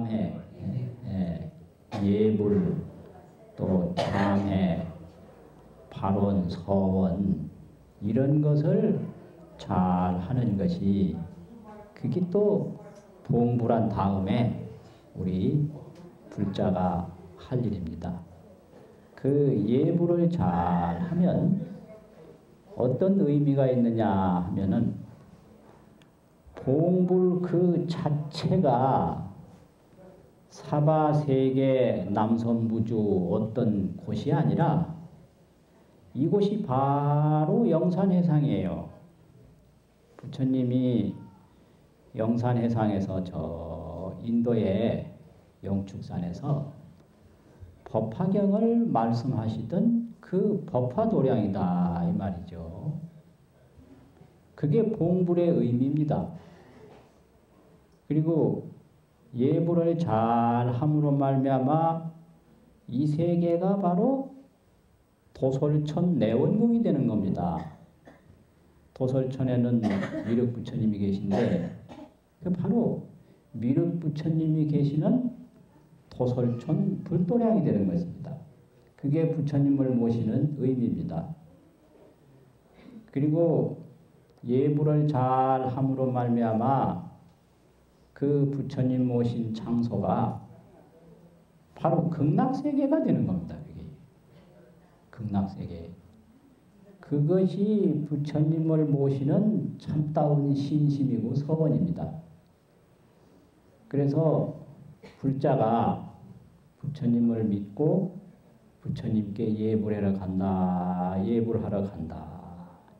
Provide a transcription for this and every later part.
참회, 예불, 또 장회, 발원, 서원 이런 것을 잘 하는 것이 그게 또 봉불한 다음에 우리 불자가 할 일입니다. 그 예불을 잘 하면 어떤 의미가 있느냐 하면은 봉불 그 자체가 사바세계 남선부주 어떤 곳이 아니라 이곳이 바로 영산해상이에요. 부처님이 영산해상에서 저 인도의 영축산에서 법화경을 말씀하시던 그 법화도량이다 이 말이죠. 그게 봉불의 의미입니다. 그리고 예불을 잘 함으로 말미암아 이 세계가 바로 도솔천 내원궁이 되는 겁니다. 도솔천에는 미륵부처님이 계신데 그 바로 미륵부처님이 계시는 도솔천 불도량이 되는 것입니다. 그게 부처님을 모시는 의미입니다. 그리고 예불을 잘 함으로 말미암아 그 부처님 모신 장소가 바로 극락세계가 되는 겁니다. 그게 극락세계. 그것이 부처님을 모시는 참다운 신심이고 서원입니다. 그래서 불자가 부처님을 믿고 부처님께 예불하러 간다, 예불하러 간다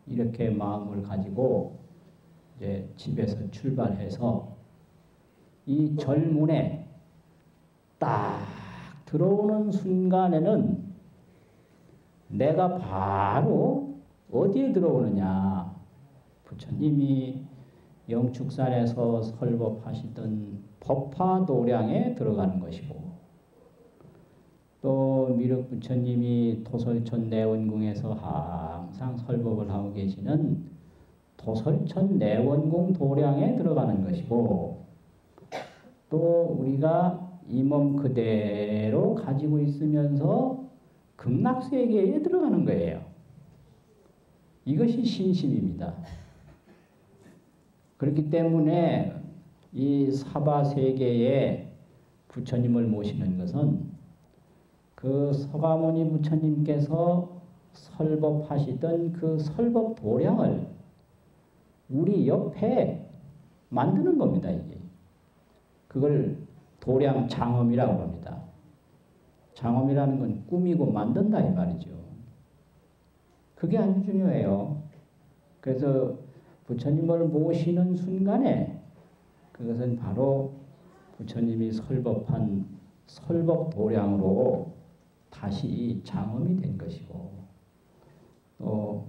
이렇게 마음을 가지고 이제 집에서 출발해서 이 절문에 딱 들어오는 순간에는 내가 바로 어디에 들어오느냐. 부처님이 영축산에서 설법하시던 법화도량에 들어가는 것이고 또 미륵부처님이 도솔천 내원궁에서 항상 설법을 하고 계시는 도솔천 내원궁 도량에 들어가는 것이고 또 우리가 이 몸 그대로 가지고 있으면서 극락세계에 들어가는 거예요. 이것이 신심입니다. 그렇기 때문에 이 사바세계에 부처님을 모시는 것은 그 서가모니 부처님께서 설법하시던 그 설법 도량을 우리 옆에 만드는 겁니다. 이게. 그걸 도량 장엄이라고 합니다. 장엄이라는 건 꾸미고 만든다 이 말이죠. 그게 아주 중요해요. 그래서 부처님을 모시는 순간에 그것은 바로 부처님이 설법한 설법 도량으로 다시 장엄이 된 것이고 또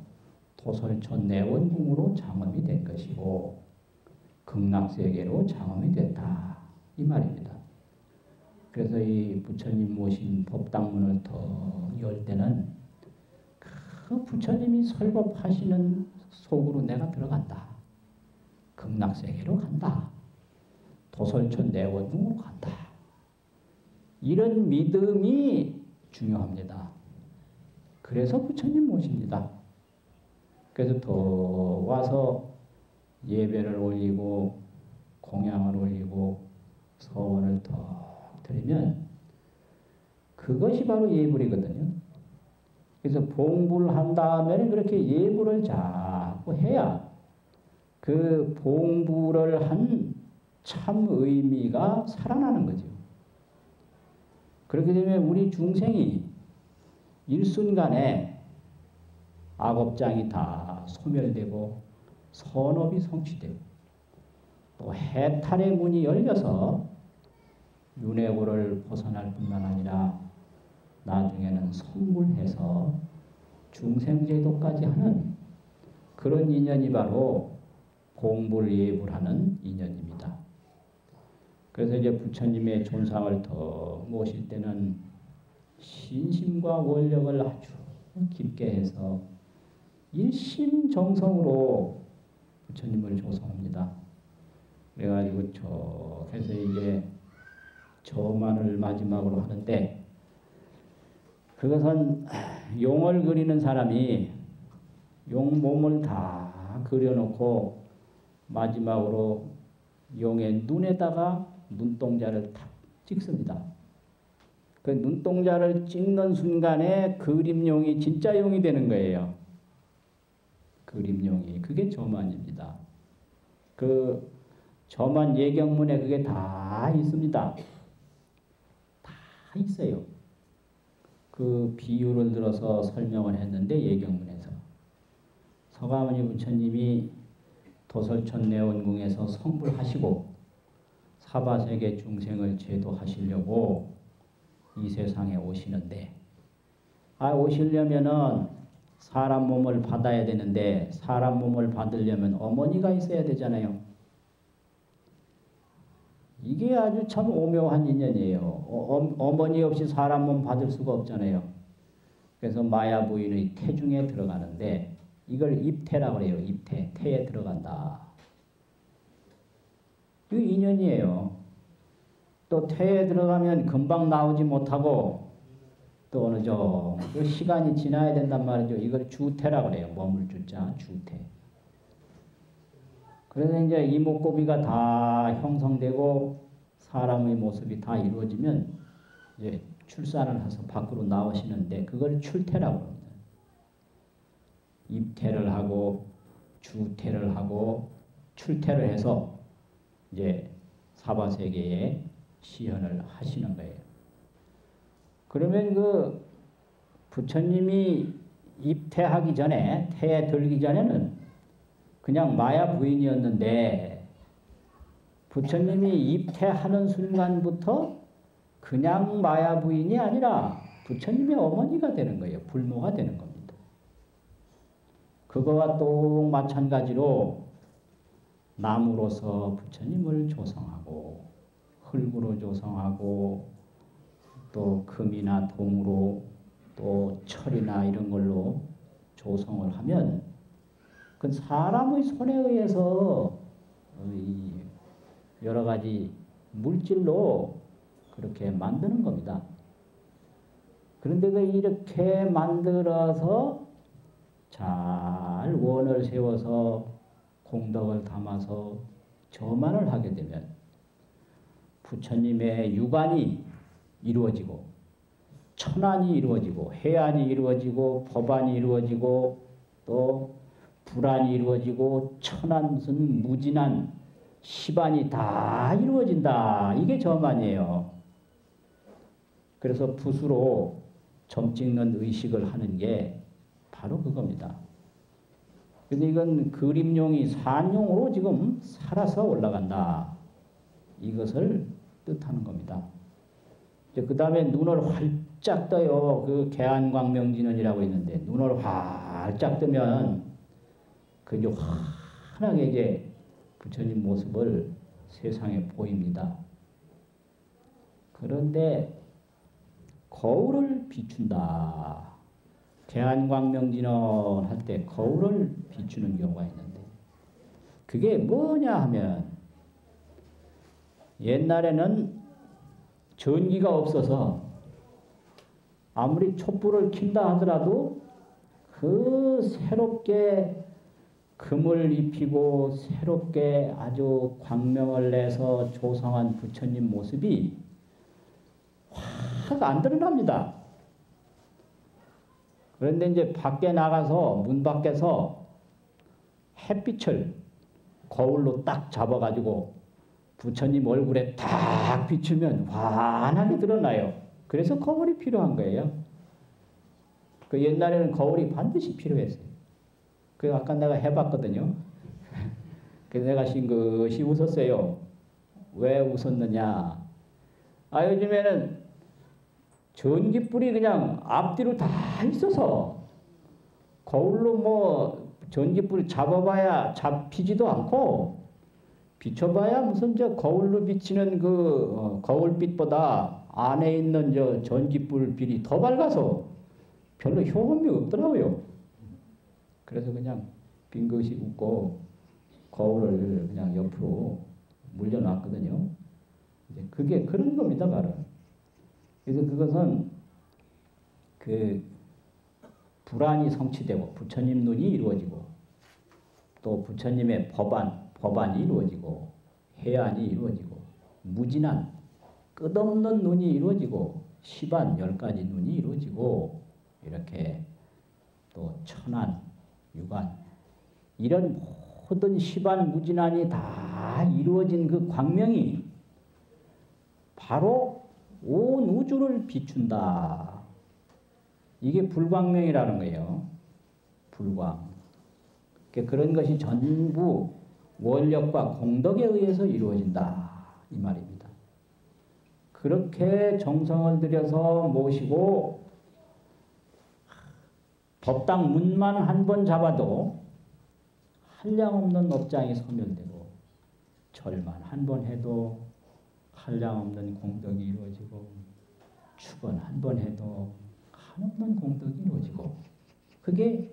도솔천 내원궁으로 장엄이 된 것이고 극락세계로 장엄이 됐다 이 말입니다. 그래서 이 부처님 모신 법당문을 더 열 때는 그 부처님이 설법하시는 속으로 내가 들어간다. 극락세계로 간다. 도솔천 내원궁으로 간다. 이런 믿음이 중요합니다. 그래서 부처님 모십니다. 그래서 더 와서 예배를 올리고 공양을 올리고 서원을 더 드리면 그것이 바로 예불이거든요. 그래서 봉불한 다음에는 그렇게 예불을 자꾸 해야 그 봉불을 한 참 의미가 살아나는 거죠. 그렇게 되면 우리 중생이 일순간에 악업장이 다 소멸되고 선업이 성취되고 또 해탈의 문이 열려서 윤회고를 벗어날 뿐만 아니라 나중에는 성불해서 중생제도까지 하는 그런 인연이 바로 봉불예불하는 인연입니다. 그래서 이제 부처님의 존상을 더 모실 때는 신심과 원력을 아주 깊게 해서 일심정성으로 부처님을 조성합니다. 그래가지고 저 해서 이제 저만을 마지막으로 하는데, 그것은 용을 그리는 사람이 용 몸을 다 그려놓고 마지막으로 용의 눈에다가 눈동자를 탁 찍습니다. 그 눈동자를 찍는 순간에 그림용이 진짜 용이 되는 거예요. 그림용이. 그게 저만입니다. 그 저만 예경문에 그게 다 있습니다. 다 있어요. 그 비유를 들어서 설명을 했는데 예경문에서 서가모니 부처님이 도솔천 내원궁에서 성불하시고 사바세계 중생을 제도하시려고 이 세상에 오시는데, 오시려면은 사람 몸을 받아야 되는데, 사람 몸을 받으려면 어머니가 있어야 되잖아요. 이게 아주 참 오묘한 인연이에요. 어머니 없이 사람 몸 받을 수가 없잖아요. 그래서 마야 부인의 태중에 들어가는데, 이걸 입태라고 해요. 입태. 태에 들어간다. 이 인연이에요. 또 태에 들어가면 금방 나오지 못하고 또 어느 정도 시간이 지나야 된단 말이죠. 이걸 주태라고 해요. 머물 주자 주태. 그래서 이제 이목구비가 다 형성되고 사람의 모습이 다 이루어지면 이제 출산을 해서 밖으로 나오시는데, 그걸 출태라고 합니다. 입태를 하고 주태를 하고 출태를 해서 이제 사바세계에 시연을 하시는 거예요. 그러면 그 부처님이 입태하기 전에, 태에 들기 전에는 그냥 마야 부인이었는데, 부처님이 입태하는 순간부터 그냥 마야 부인이 아니라 부처님의 어머니가 되는 거예요. 불모가 되는 겁니다. 그거와 또 마찬가지로 나무로서 부처님을 조성하고, 흙으로 조성하고, 또 금이나 동으로, 또 철이나 이런 걸로 조성을 하면 그 사람의 손에 의해서 여러 가지 물질로 그렇게 만드는 겁니다. 그런데 그 이렇게 만들어서 잘 원을 세워서 공덕을 담아서 저만을 하게 되면 부처님의 유관이 이루어지고, 천안이 이루어지고, 해안이 이루어지고, 법안이 이루어지고, 또 불안이 이루어지고, 천안 무슨 무진한 시반이 다 이루어진다. 이게 저만이에요. 그래서 붓으로 점 찍는 의식을 하는 게 바로 그겁니다. 근데 이건 그림용이 산용으로 지금 살아서 올라간다. 이것을 뜻하는 겁니다. 그 다음에 눈을 활짝 떠요. 그 개안광명진원이라고 있는데, 눈을 활짝 뜨면 그 이제 환하게 이제 부처님 모습을 세상에 보입니다. 그런데 거울을 비춘다. 개안광명진원 할 때 거울을 비추는 경우가 있는데, 그게 뭐냐 하면, 옛날에는 전기가 없어서 아무리 촛불을 킨다 하더라도 그 새롭게 금을 입히고 새롭게 아주 광명을 내서 조성한 부처님 모습이 확 안 드러납니다. 그런데 이제 밖에 나가서 문 밖에서 햇빛을 거울로 딱 잡아가지고 부처님 얼굴에 딱 비추면 환하게 드러나요. 그래서 거울이 필요한 거예요. 그 옛날에는 거울이 반드시 필요했어요. 그 아까 내가 해봤거든요. 그래서 내가 싱긋이 웃었어요. 왜 웃었느냐? 요즘에는 전기불이 그냥 앞뒤로 다 있어서 거울로 뭐 전기불 잡아봐야 잡히지도 않고, 비춰봐야 무슨 저 거울로 비치는 그 거울빛보다 안에 있는 저 전기불 빛이 더 밝아서 별로 효험이 없더라고요. 그래서 그냥 빙긋이 웃고 거울을 그냥 옆으로 물려놨거든요. 이제 그게 그런 겁니다, 바로. 그래서 그것은 그 불안이 성취되고 부처님 눈이 이루어지고 또 부처님의 법안이 이루어지고 해안이 이루어지고 무진한 끝없는 눈이 이루어지고 시반 10가지 눈이 이루어지고 이렇게 또 천안, 유관 이런 모든 시반 무진한이 다 이루어진 그 광명이 바로 온 우주를 비춘다. 이게 불광명이라는 거예요. 불광. 그런 것이 전부 원력과 공덕에 의해서 이루어진다. 이 말입니다. 그렇게 정성을 들여서 모시고 법당 문만 한 번 잡아도 한량없는 업장이 소멸되고 절만 한 번 해도 한량없는 공덕이 이루어지고 축원 한 번 해도 한없는 공덕이 이루어지고 그게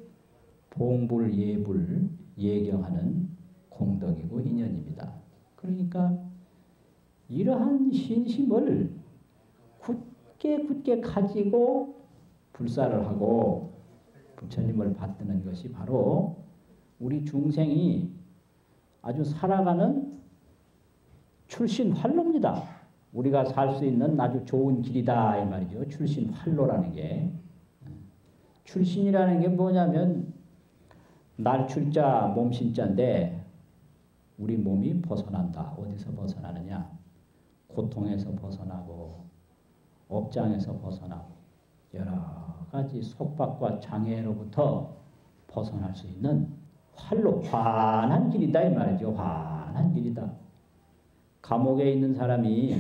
봉불, 예불, 예경하는 공덕이고 인연입니다. 그러니까 이러한 신심을 굳게 가지고 불사를 하고 부처님을 받드는 것이 바로 우리 중생이 아주 살아가는 출신 활로입니다. 우리가 살 수 있는 아주 좋은 길이다 이 말이죠. 출신 활로라는 게. 출신이라는 게 뭐냐면 날 출자 몸신자인데 우리 몸이 벗어난다. 어디서 벗어나느냐? 고통에서 벗어나고 업장에서 벗어나고 여러 가지 속박과 장애로부터 벗어날 수 있는 활로 환한 길이다 이 말이죠. 환한 길이다. 감옥에 있는 사람이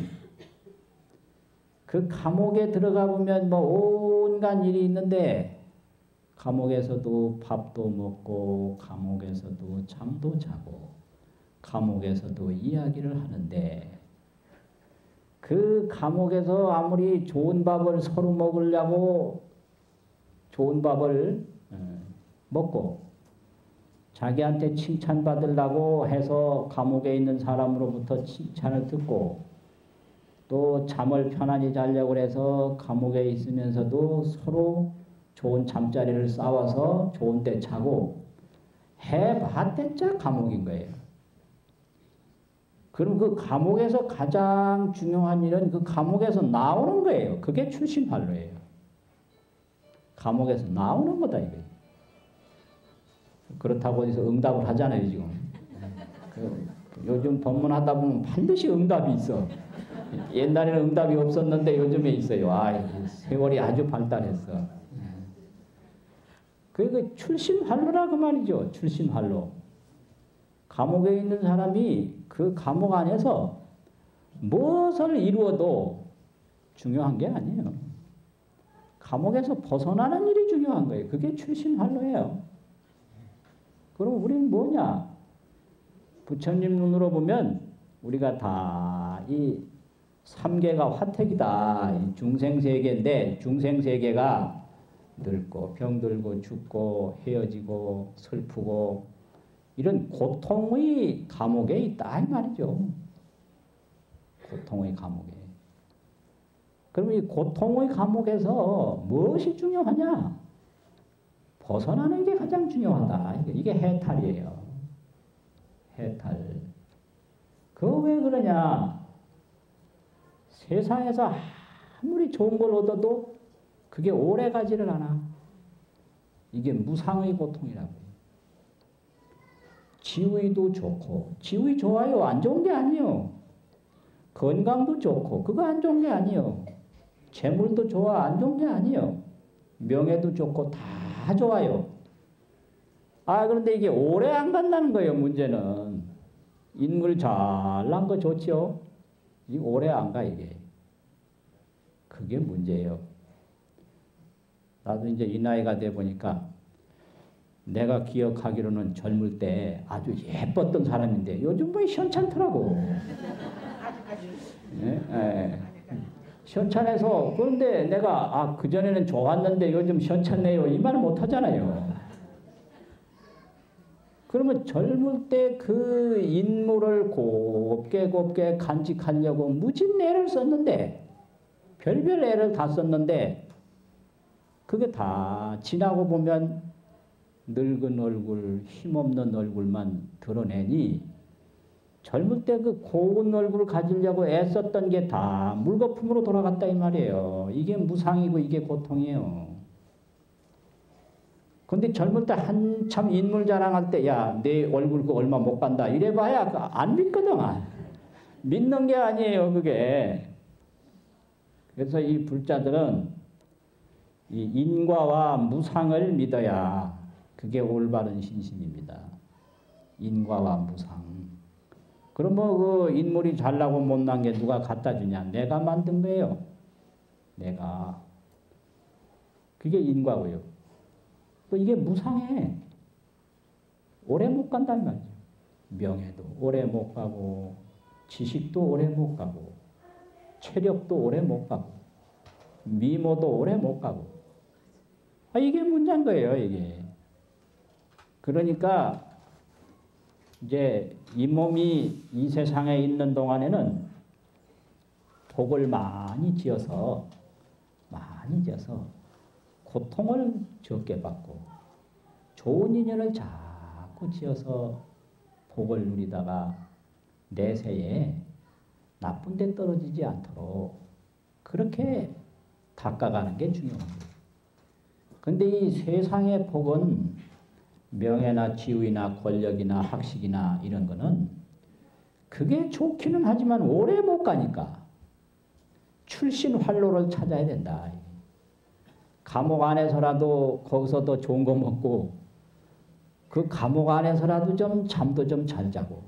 그 감옥에 들어가 보면 뭐 온갖 일이 있는데 감옥에서도 밥도 먹고 감옥에서도 잠도 자고 감옥에서도 이야기를 하는데 그 감옥에서 아무리 좋은 밥을 서로 먹으려고 좋은 밥을 먹고 자기한테 칭찬받으려고 해서 감옥에 있는 사람으로부터 칭찬을 듣고 또 잠을 편안히 자려고 해서 감옥에 있으면서도 서로 좋은 잠자리를 쌓아서 좋은 데 자고 해봤댔자 감옥인 거예요. 그럼 그 감옥에서 가장 중요한 일은 그 감옥에서 나오는 거예요. 그게 출신활로예요. 감옥에서 나오는 거다 이거예요. 그렇다고 해서 응답을 하잖아요 지금. 요즘 법문하다 보면 반드시 응답이 있어. 옛날에는 응답이 없었는데 요즘에 있어요. 세월이 아주 발달했어. 그 출신활로라 그 말이죠. 출신활로. 감옥에 있는 사람이 그 감옥 안에서 무엇을 이루어도 중요한 게 아니에요. 감옥에서 벗어나는 일이 중요한 거예요. 그게 출신활로예요. 그럼 우리는 뭐냐? 부처님 눈으로 보면 우리가 다 이 삼계가 화택이다. 이 중생세계인데 중생세계가 늙고 병들고 죽고 헤어지고 슬프고 이런 고통의 감옥에 있다 이 말이죠. 고통의 감옥에. 그럼 이 고통의 감옥에서 무엇이 중요하냐? 벗어나는 게 가장 중요하다. 이게 해탈이에요. 해탈. 그거 왜 그러냐? 세상에서 아무리 좋은 걸 얻어도 그게 오래 가지를 않아. 이게 무상의 고통이라고. 지위도 좋고, 지위 좋아요. 안 좋은 게 아니요. 건강도 좋고, 그거 안 좋은 게 아니요. 재물도 좋아. 안 좋은 게 아니요. 명예도 좋고, 다 좋아요. 그런데 이게 오래 안 간다는 거예요, 문제는. 인물 잘난 거 좋죠? 이 오래 안 가, 이게. 그게 문제예요. 나도 이제 이 나이가 돼 보니까 내가 기억하기로는 젊을 때 아주 예뻤던 사람인데 요즘 뭐 현찮더라고. 현찮아서 그런데 내가 그전에는 좋았는데 요즘 현찮네요 이 말 못 하잖아요. 그러면 젊을 때 그 인물을 곱게 곱게 간직하려고 무진 애를 썼는데, 별별 애를 다 썼는데, 그게 다 지나고 보면 늙은 얼굴, 힘없는 얼굴만 드러내니, 젊을 때 그 고운 얼굴을 가지려고 애썼던 게 다 물거품으로 돌아갔다 이 말이에요. 이게 무상이고 이게 고통이에요. 근데 젊을 때 한참 인물 자랑할 때, 야, 내 얼굴 그 얼마 못 간다. 이래봐야 안 믿거든. 믿는 게 아니에요, 그게. 그래서 이 불자들은 이 인과와 무상을 믿어야 그게 올바른 신심입니다. 인과와 무상. 그러면 그 인물이 잘나고 못난 게 누가 갖다 주냐? 내가 만든 거예요. 내가. 그게 인과고요. 이게 무상해. 오래 못 간단 말이죠. 명예도 오래 못 가고, 지식도 오래 못 가고, 체력도 오래 못 가고, 미모도 오래 못 가고. 이게 문제인 거예요, 이게. 그러니까 이제 이 몸이 이 세상에 있는 동안에는 복을 많이 지어서 고통을 적게 받고 좋은 인연을 자꾸 지어서 복을 누리다가 내세에 나쁜 데 떨어지지 않도록 그렇게 닦아가는 게 중요합니다. 근데 이 세상의 복은 명예나 지위나 권력이나 학식이나 이런 거는 그게 좋기는 하지만 오래 못 가니까 출신 활로를 찾아야 된다. 감옥 안에서라도 거기서도 좋은 거 먹고, 그 감옥 안에서라도 좀 잠도 좀 잘 자고,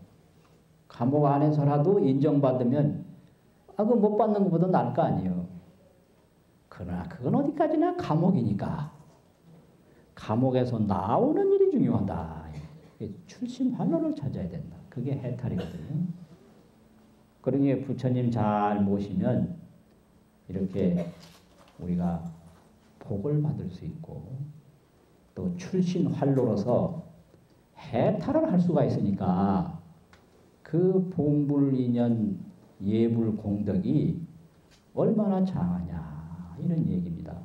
감옥 안에서라도 인정받으면 그거 못 받는 것보다 나을 거 아니에요. 그러나 그건 어디까지나 감옥이니까 감옥에서 나오는 일이 중요하다. 출신 활로를 찾아야 된다. 그게 해탈이거든요. 그러니 부처님 잘 모시면 이렇게 우리가 복을 받을 수 있고, 또 출신 활로로서 해탈을 할 수가 있으니까 그 봉불 인연 예불 공덕이 얼마나 장하냐 이런 얘기입니다.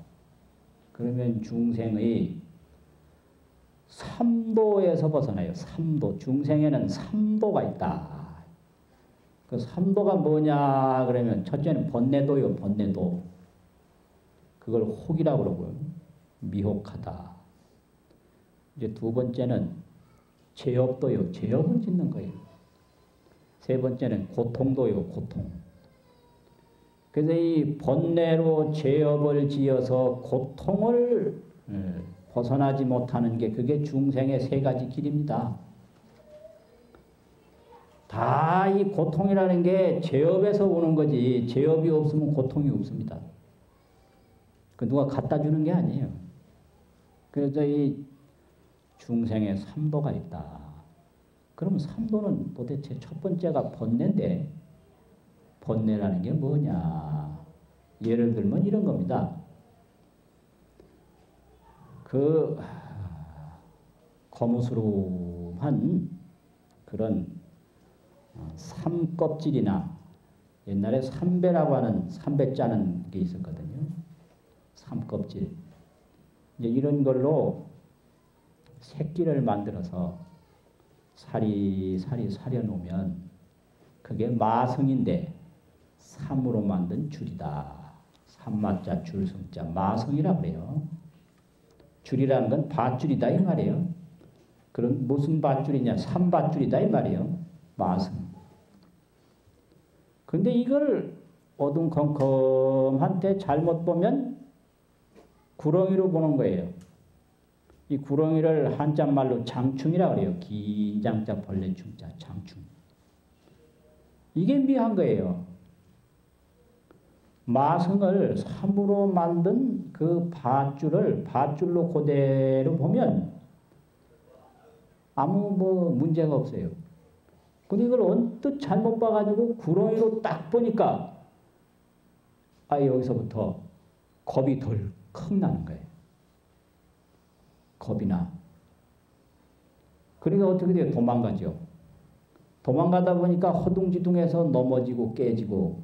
그러면 중생의 삼도에서 벗어나요. 삼도. 중생에는 삼도가 있다. 그 삼도가 뭐냐 그러면 첫째는 번뇌도요. 번뇌도. 그걸 혹이라고 그러고요. 미혹하다. 이제 두 번째는 죄업도요. 죄업을 짓는 거예요. 세 번째는 고통도요. 고통. 그래서 이 번뇌로 죄업을 지어서 고통을 벗어나지 못하는 게 그게 중생의 세 가지 길입니다. 다 이 고통이라는 게 죄업에서 오는 거지 죄업이 없으면 고통이 없습니다. 그 누가 갖다 주는 게 아니에요. 그래서 이 중생의 삼도가 있다. 그럼 삼도는 도대체 첫 번째가 번뇌인데 번뇌라는 게 뭐냐? 예를 들면 이런 겁니다. 그 거무스름한 그런 삼껍질이나 옛날에 삼배라고 하는 삼배자는 게 있었거든요. 삼껍질. 이제 이런 걸로 새끼를 만들어서 사리사리 사려놓으면 그게 마성인데 삼으로 만든 줄이다. 삼마자 줄성자 마성이라고 그래요. 줄이라는 건 밧줄이다 이 말이에요. 그럼 무슨 밧줄이냐? 삼밧줄이다 이 말이에요. 마성. 근데 이걸 어둠컴컴한 때 잘못 보면 구렁이로 보는 거예요. 이 구렁이를 한자말로 장충이라고 그래요. 긴 장자 벌레 충자 장충. 이게 미한 거예요. 마성을 삼으로 만든 그 밧줄을 밧줄로 그대로 보면 아무 문제가 없어요. 근데 이걸 언뜻 잘못 봐가지고 구렁이로 딱 보니까 여기서부터 겁이 덜컥 나는 거예요. 겁이 나. 그러니까 어떻게 돼요? 도망가죠. 도망가다 보니까 허둥지둥해서 넘어지고 깨지고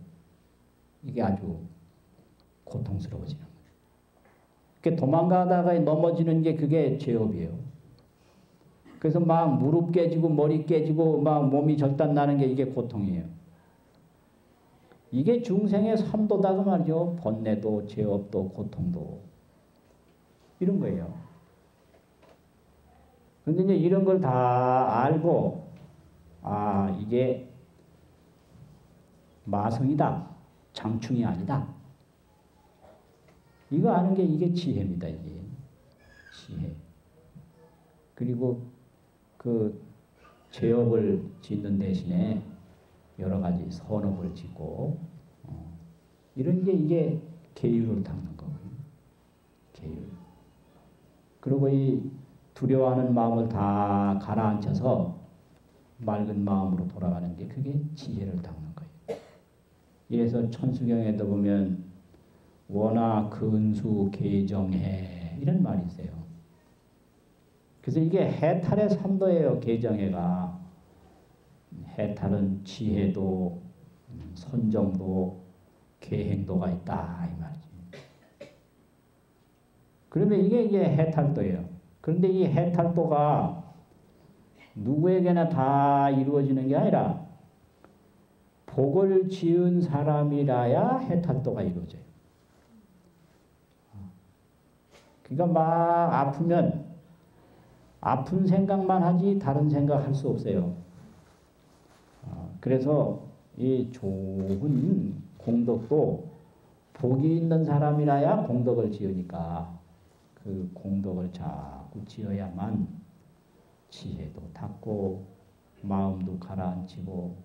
이게 아주 고통스러워지는 거예요. 그러니까 도망가다가 넘어지는 게 그게 죄업이에요. 그래서 막 무릎 깨지고 머리 깨지고 막 몸이 절단 나는 게 이게 고통이에요. 이게 중생의 삼도다 그 말이죠. 번뇌도 죄업도 고통도 이런 거예요. 근데 이제 이런 걸 다 알고 아 이게 마성이다. 장충이 아니다. 이거 아는 게 이게 지혜입니다. 이게 지혜. 그리고 그 죄업을 짓는 대신에 여러 가지 선업을 짓고 이런 게 이게 계율을 닦는 거거든요. 계율. 그리고 이 두려워하는 마음을 다 가라앉혀서 맑은 마음으로 돌아가는 게 그게 지혜를 닦는 거예요. 이래서 천수경에도 보면 원하 근수 계정해 이런 말이 있어요. 그래서 이게 해탈의 삼도예요. 계정해가. 해탈은 지혜도 선정도 계행도가 있다 이 말이지. 그러면 이게 해탈도예요. 그런데 이 해탈도가 누구에게나 다 이루어지는 게 아니라 복을 지은 사람이라야 해탈도가 이루어져요. 그러니까 막 아프면 아픈 생각만 하지 다른 생각 할 수 없어요. 그래서 이 좋은 공덕도 복이 있는 사람이라야 공덕을 지으니까 그 공덕을 자꾸 지어야만 지혜도 닦고 마음도 가라앉히고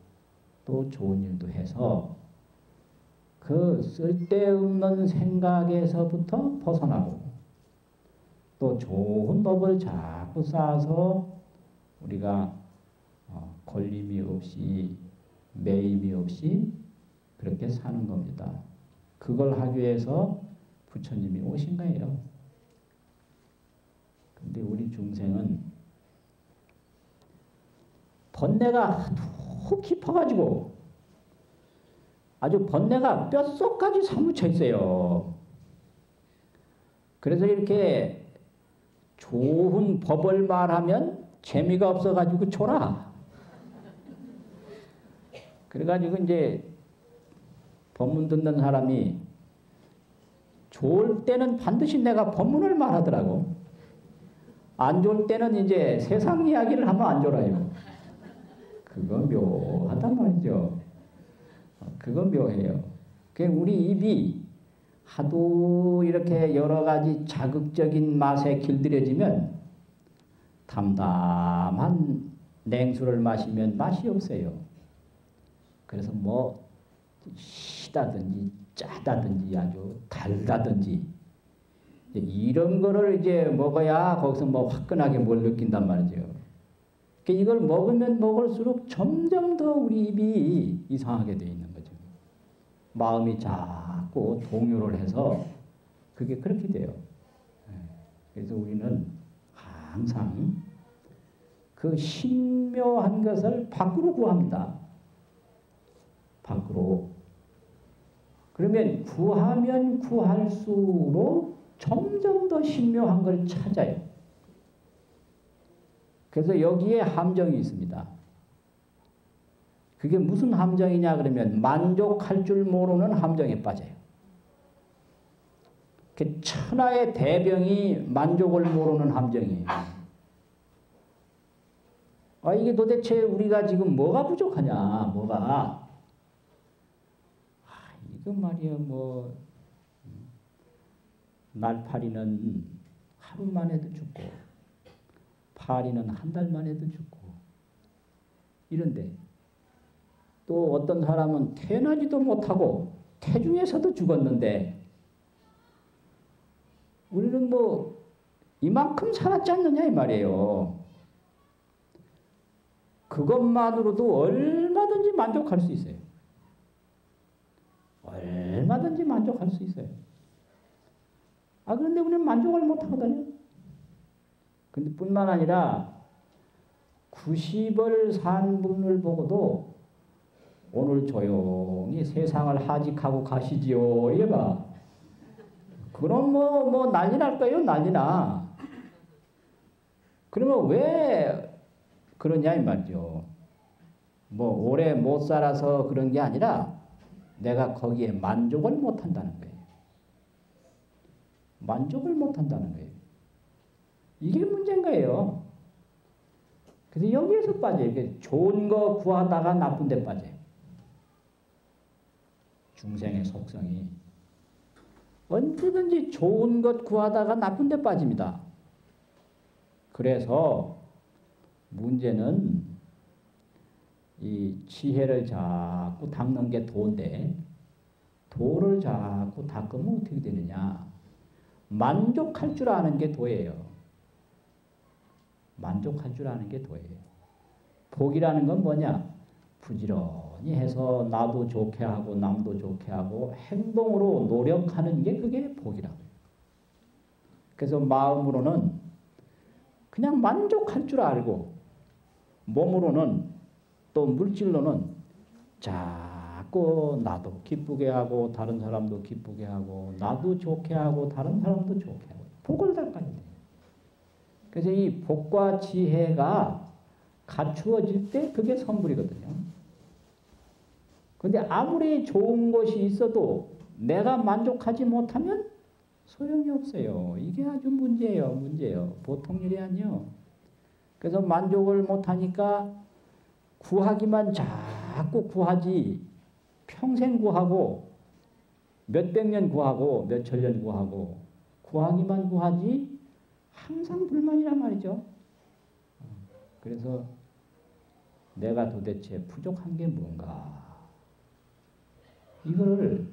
또 좋은 일도 해서 그 쓸데없는 생각에서부터 벗어나고 또 좋은 법을 자꾸 쌓아서 우리가 걸림이 없이 매임이 없이 그렇게 사는 겁니다. 그걸 하기 위해서 부처님이 오신 거예요. 근데 우리 중생은 번뇌가 푹 깊어가지고 아주 번뇌가 뼛속까지 사무쳐 있어요. 그래서 이렇게 좋은 법을 말하면 재미가 없어가지고 졸아. 그래가지고 이제 법문 듣는 사람이 좋을 때는 반드시 내가 법문을 말하더라고. 안 좋을 때는 이제 세상 이야기를 하면 안 졸아요. 그거 묘하단 말이죠. 그거 묘해요. 우리 입이 하도 이렇게 여러 가지 자극적인 맛에 길들여지면 담담한 냉수를 마시면 맛이 없어요. 그래서 뭐 시다든지 짜다든지 아주 달다든지 이런 거를 이제 먹어야 거기서 뭐 화끈하게 뭘 느낀단 말이죠. 이걸 먹으면 먹을수록 점점 더 우리 입이 이상하게 돼 있는 거죠. 마음이 자꾸 동요를 해서 그게 그렇게 돼요. 그래서 우리는 항상 그 신묘한 것을 밖으로 구합니다. 밖으로. 그러면 구하면 구할수록 점점 더 신묘한 걸 찾아요. 그래서 여기에 함정이 있습니다. 그게 무슨 함정이냐 그러면 만족할 줄 모르는 함정에 빠져요. 그 천하의 대병이 만족을 모르는 함정이에요. 이게 도대체 우리가 지금 뭐가 부족하냐, 뭐가. 이거 말이야, 뭐, 날파리는 하루만 해도 죽고, 파리는 한 달만 해도 죽고, 이런데, 또 어떤 사람은 태어나지도 못하고, 태중에서도 죽었는데, 우리는 뭐, 이만큼 살았지 않느냐, 이 말이에요. 그것만으로도 얼마든지 만족할 수 있어요. 얼마든지 만족할 수 있어요. 그런데 우리는 만족을 못하거든요. 근데 뿐만 아니라 90을 산 분을 보고도 오늘 조용히 세상을 하직하고 가시지요. 이래봐. 그럼 뭐 난리 날 거예요. 난리나. 그러면 왜 그러냐 이 말이죠. 뭐 오래 못 살아서 그런 게 아니라 내가 거기에 만족을 못 한다는 거예요. 만족을 못 한다는 거예요. 이게 문제인 거예요. 그래서 여기에서 빠져요. 좋은 거 구하다가 나쁜 데 빠져요. 중생의 속성이. 언제든지 좋은 것 구하다가 나쁜 데 빠집니다. 그래서 문제는 이 지혜를 자꾸 닦는 게 도인데 도를 자꾸 닦으면 어떻게 되느냐. 만족할 줄 아는 게 도예요. 만족할 줄 아는 게 도예요. 복이라는 건 뭐냐? 부지런히 해서 나도 좋게 하고 남도 좋게 하고 행동으로 노력하는 게 그게 복이라고요. 그래서 마음으로는 그냥 만족할 줄 알고 몸으로는 또 물질로는 자꾸 나도 기쁘게 하고 다른 사람도 기쁘게 하고 나도 좋게 하고 다른 사람도 좋게 하고 복을 닦아야 돼요. 그래서 이 복과 지혜가 갖추어질 때 그게 선불이거든요. 그런데 아무리 좋은 것이 있어도 내가 만족하지 못하면 소용이 없어요. 이게 아주 문제예요. 문제예요. 보통 일이 아니요. 그래서 만족을 못하니까 구하기만 자꾸 구하지 평생 구하고 몇백 년 구하고 몇천 년 구하고 구하기만 구하지 항상 불만이란 말이죠. 그래서 내가 도대체 부족한 게 뭔가 이거를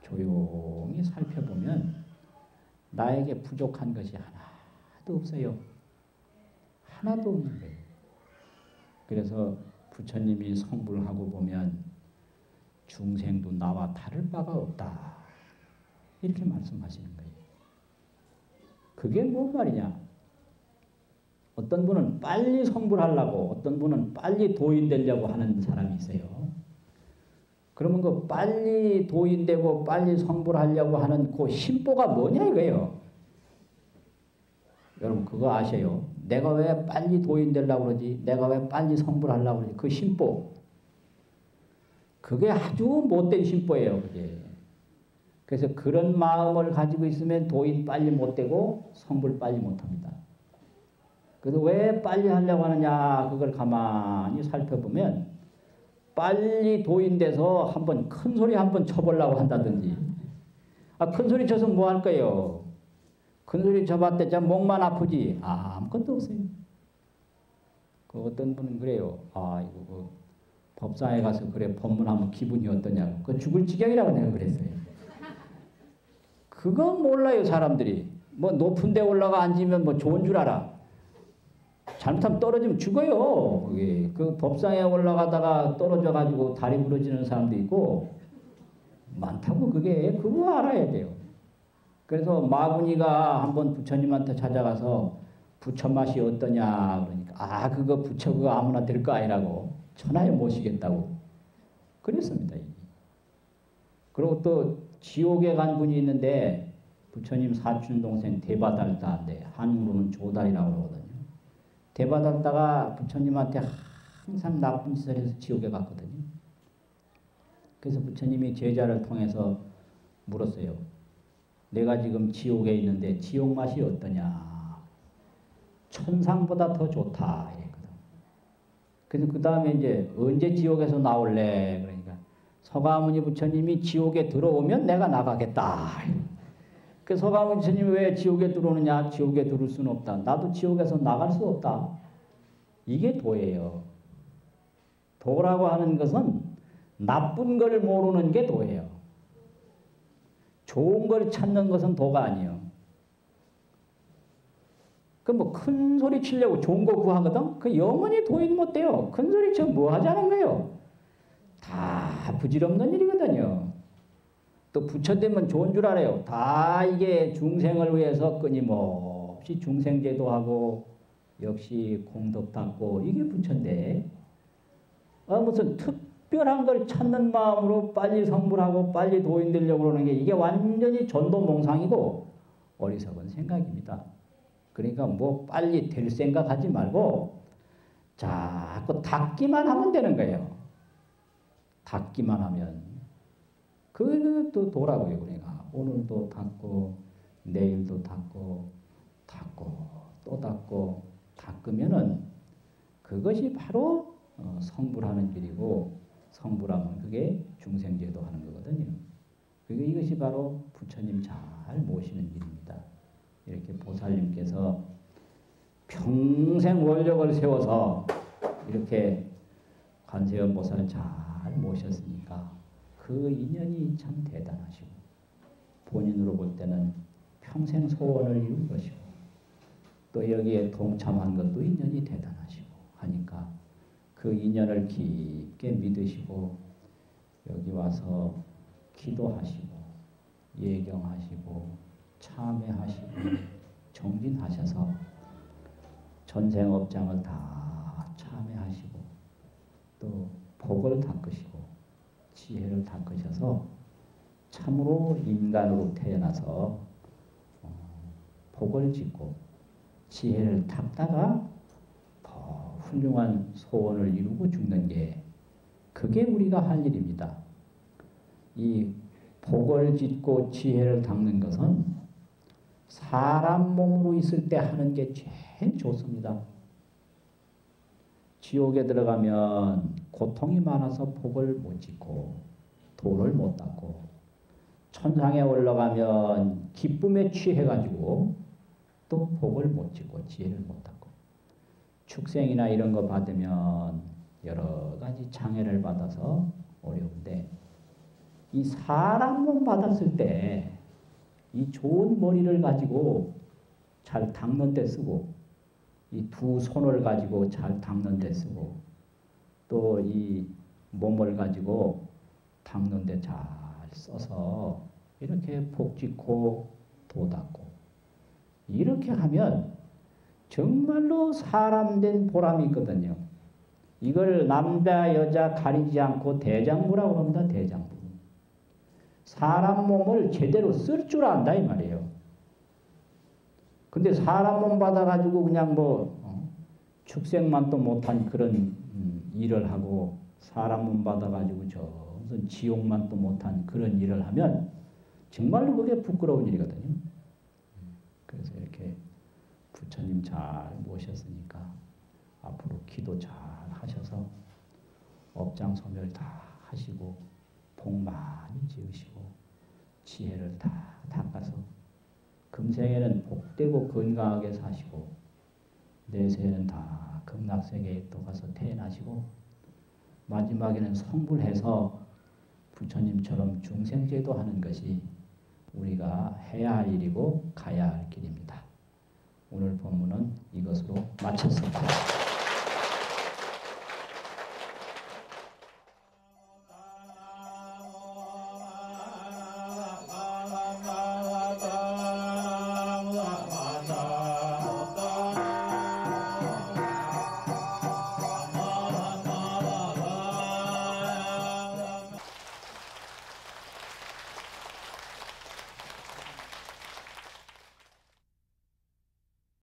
조용히 살펴보면 나에게 부족한 것이 하나도 없어요. 하나도 없는 거예요. 그래서 부처님이 성불하고 보면 중생도 나와 다를 바가 없다. 이렇게 말씀하시는 거예요. 그게 뭔 말이냐? 어떤 분은 빨리 성불하려고 어떤 분은 빨리 도인되려고 하는 사람이 있어요. 그러면 그 빨리 도인되고 빨리 성불하려고 하는 그 심보가 뭐냐 이거예요. 여러분 그거 아셔요? 내가 왜 빨리 도인되려고 그러지? 내가 왜 빨리 성불하려고 그러지? 그 심보. 그게 아주 못된 심보예요. 그게. 그래서 그런 마음을 가지고 있으면 도인 빨리 못 되고 성불 빨리 못 합니다. 그래서 왜 빨리 하려고 하느냐 그걸 가만히 살펴보면 빨리 도인돼서 한번 큰 소리 한번 쳐보려고 한다든지 큰 소리 쳐서 뭐 할 거예요? 큰 소리 쳐봤대 목만 아프지 아무것도 없어요. 그 어떤 분은 그래요. 이거 그 법상에 가서 그래 법문하면 기분이 어떠냐고. 그 죽을 지경이라고 내가 그랬어요. 그거 몰라요 사람들이. 뭐 높은 데 올라가 앉으면 뭐 좋은 줄 알아. 잘못하면 떨어지면 죽어요. 그게. 그 법상에 올라가다가 떨어져가지고 다리 부러지는 사람도 있고 많다고 그게 그거 알아야 돼요. 그래서 마구니가 한번 부처님한테 찾아가서 부처 맛이 어떠냐 그러니까 그거 부처 그거 아무나 될 거 아니라고 천하에 모시겠다고 그랬습니다. 그리고 또 지옥에 간 분이 있는데 부처님 사촌 동생 대바달다인데 한국으로는 조달이라고 그러거든요. 대바달다가 부처님한테 항상 나쁜 짓을 해서 지옥에 갔거든요. 그래서 부처님이 제자를 통해서 물었어요. 내가 지금 지옥에 있는데 지옥 맛이 어떠냐? 천상보다 더 좋다. 이랬거든. 그래서 그 다음에 이제 언제 지옥에서 나올래? 그러니까 서가모니 부처님이 지옥에 들어오면 내가 나가겠다. 그 서가모니 부처님이 왜 지옥에 들어오느냐? 지옥에 들어올 수는 없다. 나도 지옥에서 나갈 수 없다. 이게 도예요. 도라고 하는 것은 나쁜 걸 모르는 게 도예요. 좋은 걸 찾는 것은 도가 아니에요. 그 뭐 큰 소리 치려고 좋은 거 구하거든? 그 영원히 도인 못 돼요. 큰 소리 쳐 뭐 하자는 거예요? 다 부질없는 일이거든요. 또 부처되면 좋은 줄 알아요. 다 이게 중생을 위해서 끊임없이 중생제도하고 역시 공덕 닦고 이게 부처인데 무슨 특별한 걸 찾는 마음으로 빨리 성불하고 빨리 도인 되려고 그러는 게 이게 완전히 전도몽상이고 어리석은 생각입니다. 그러니까 뭐 빨리 될 생각하지 말고 자꾸 닦기만 하면 되는 거예요. 닦기만 하면 그것도 도라고요. 그러니까 오늘도 닦고 내일도 닦고 또 닦고 닦으면은 그것이 바로 성불하는 길이고 성불하면 그게 중생제도 하는 거거든요. 그리고 이것이 바로 부처님 잘 모시는 길입니다. 이렇게 보살님께서 평생 원력을 세워서 이렇게 관세음 보살 잘 모셨으니까 그 인연이 참 대단하시고 본인으로 볼 때는 평생 소원을 이룬 것이고 또 여기에 동참한 것도 인연이 대단하시고 하니까 그 인연을 깊게 믿으시고 여기 와서 기도하시고 예경하시고 참회하시고 정진하셔서 전생업장을 다 참회하시고 또 복을 닦으시고 지혜를 닦으셔서 참으로 인간으로 태어나서 복을 짓고 지혜를 닦다가 더 훌륭한 소원을 이루고 죽는 게 그게 우리가 할 일입니다. 이 복을 짓고 지혜를 닦는 것은 사람 몸으로 있을 때 하는 게 제일 좋습니다. 지옥에 들어가면 고통이 많아서 복을 못 짓고 도를 못 닦고 천상에 올라가면 기쁨에 취해가지고 또 복을 못 짓고 지혜를 못 닦고 축생이나 이런 거 받으면 여러 가지 장애를 받아서 어려운데 이 사람 몸 받았을 때 이 좋은 머리를 가지고 잘 닦는 데 쓰고 이 두 손을 가지고 잘 닦는 데 쓰고 또 이 몸을 가지고 닦는 데 잘 써서 이렇게 복 짓고 도 닦고 이렇게 하면 정말로 사람 된 보람이 있거든요. 이걸 남자 여자 가리지 않고 대장부라고 합니다. 대장부. 사람 몸을 제대로 쓸 줄 안다 이 말이에요. 근데 사람 몸 받아가지고 그냥 축생만도 못한 그런 일을 하고 사람 몸 받아가지고 저 무슨 지옥만도 못한 그런 일을 하면 정말로 그게 부끄러운 일이거든요. 그래서 이렇게 부처님 잘 모셨으니까 앞으로 기도 잘 하셔서 업장 소멸 다 하시고 복 많이 지으시고 지혜를 다 닦아서 금생에는 복되고 건강하게 사시고 내세에는 다 극락세계에 또 가서 태어나시고 마지막에는 성불해서 부처님처럼 중생제도 하는 것이 우리가 해야 할 일이고 가야 할 길입니다. 오늘 본문은 이것으로 마쳤습니다.